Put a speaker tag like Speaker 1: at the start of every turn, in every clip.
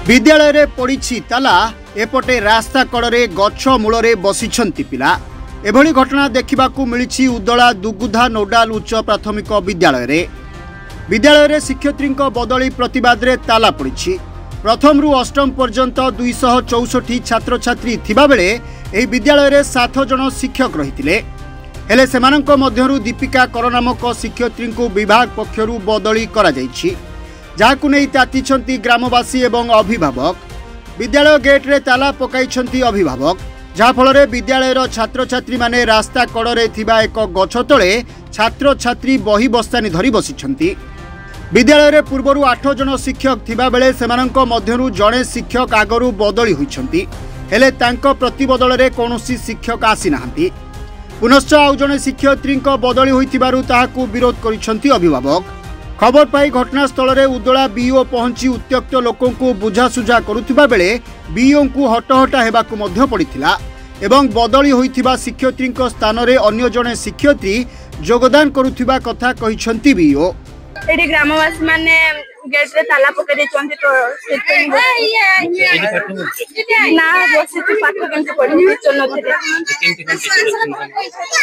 Speaker 1: विद्यालय रे पड़ी ताला एपटे रास्ता कड़े गछ मूल बसिछंती पिला एभली घटना देखा मिली उदला दुगुधा नोडाल उच्च प्राथमिक विद्यालय रे शिक्षयित्री बदली प्रतिवाद रे ताला पड़ी प्रथम रु अष्टम पर्यंत 264 छात्र छात्री थिबा बेले एही विद्यालय रे 7 जन शिक्षक रहिथिले हेले सेमानंक मध्यरु दीपिका कर नामक शिक्षयित्री को विभाग पक्षरु बदली करा जायछि जाहाकु नै तातिछंती ग्रामवासी एवं अभिभावक विद्यालय गेट रे ताला पकाइछंती अभिभावक जहा फल विद्यालयर छात्र छात्री माने रास्ता कड़े थिबा एक गछ तले छात्र छात्री बही बस्तानी धरी बसिछंती विद्यालय रे पूर्वरु 8 जन शिक्षक थिबा बेले सेमानंक मध्यरु जणे शिक्षक आगरु बदली होइछंती हेले तांको प्रतिबदल रे कोनोसी शिक्षक आसी नाहंती पुनश्च आउ जणे शिक्षयित्री बदली होइतिबारु ताहाकु विरोध करिछंती अभिभावक खबर पाई घटनास्थल रे उदला बीओ पहुंची उत्त्यक्त लोकों को बुझासुझा करुथिबा बेले बीओ को हटहटा हेबाकु मध्य पड़िथिला एवं बदली होइथिबा शिक्षयित्री स्थान रे अन्य जणे शिक्षयित्री योगदान करुथिबा कथा कहिछंती बीओ
Speaker 2: एडी ग्रामवासी माने गेट रे ताला पके देछंती तो ना बसी तू पाठ केमते पढि चलनथिले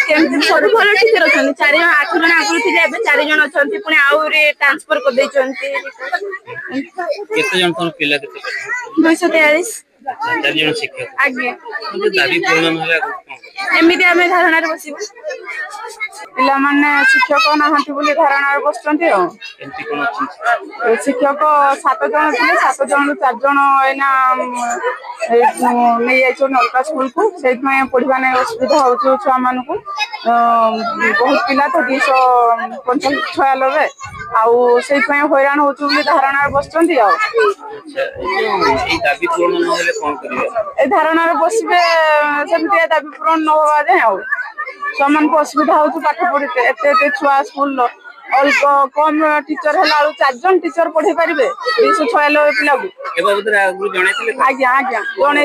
Speaker 2: केमते सर भलो टीचर अछन 4 8 जण आगु थिले एबे 4 जण अछंती पुनी आउरे ट्रांसफर कर देछंती केते जण कोन पिला केते 243 4 जण शिक्षक आगे दाबी पूर्ण होले एमिति आमे धारणा रे बसिबो पिला माने शिक्षक नाहंती बोली धारणा रे बसचंती हो एंती कोन अछि शिक्षक 7 जण थिले 7 जण 4 जण एना नै आइछो नलका स्कूल को सेत में पढिबा नै असुविधा होछु छुआ मान को बहुत पिला तो 296 आउ सेत में हैरान होछु बोली धारणा रे बसचंती हो ए दाबी पूर्ण न होले कोन करिवे ए धारणा रे बसिबे सेमति दाबी पूर्ण न होवा दे हो समान को असुविधा हो पाठ पढ़ते एते छुआ स्कूल अल्प कम टीचर है 4 जन टीचर पढ़े पारे 296 पिला आज्ञा आज्ञा जन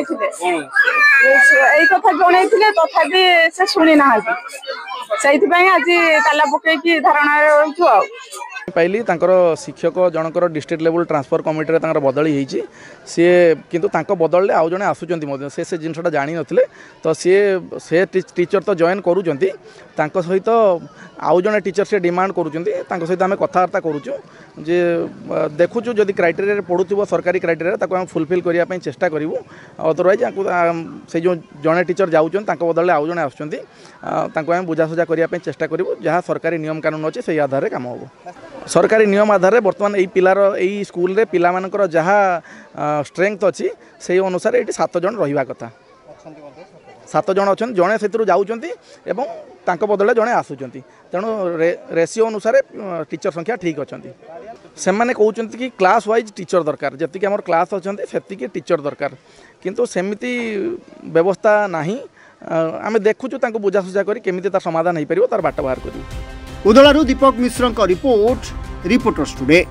Speaker 2: कथा जन तथापि से शुणी ना से आज ताला पकईकि धारणा रही
Speaker 3: पाइली शिक्षक जनकर डिस्ट्रिक्ट लेवल ट्रांसफर कमिटी रे बदली होती सी किंतु बदल आउ जड़े आसुँच से जिनसा जानी नथिले तो से टीचर तो जॉइन करूँ सहित आउ जड़े टीचर से डिमांड करूँ सहित आम कथबार्ता करूँ जे देखुचु जदि क्राइटेरिया पड़ू सरकारी क्राइटेरिया आम फुलफिल करने चेष्टा करूँ अदरवाइज से जो जड़े टीचर जाऊँ बदल आउ जड़े आम बुझासुझा करने चेष्टा करूँ जहाँ सरकारी नियम कानून अच्छे से आधार काम हम सरकारी नियम आधार बर्तमान यही पिलार यही स्कूल रे पिला मानकर जहाँ स्ट्रेंथ अच्छी से अनुसार ये 7 जन रहा कथा 7 जन अच्छा जड़े से जाऊँच बदले जड़े आसुँच तेणु रेसीओ अनुसार टीचर संख्या ठीक अच्छा से मैंने कहते कि क्लास वाइज टीचर दरकार जी आम क्लास अच्छा से टीचर दरकार किंतु सेमती व्यवस्था नहीं आम देखुचु बुझासुझा कर समाधान हो पार तार बाट बाहर कर
Speaker 1: उदलारू दीपक मिश्र रिपोर्ट रिपोर्टर्स टुडे।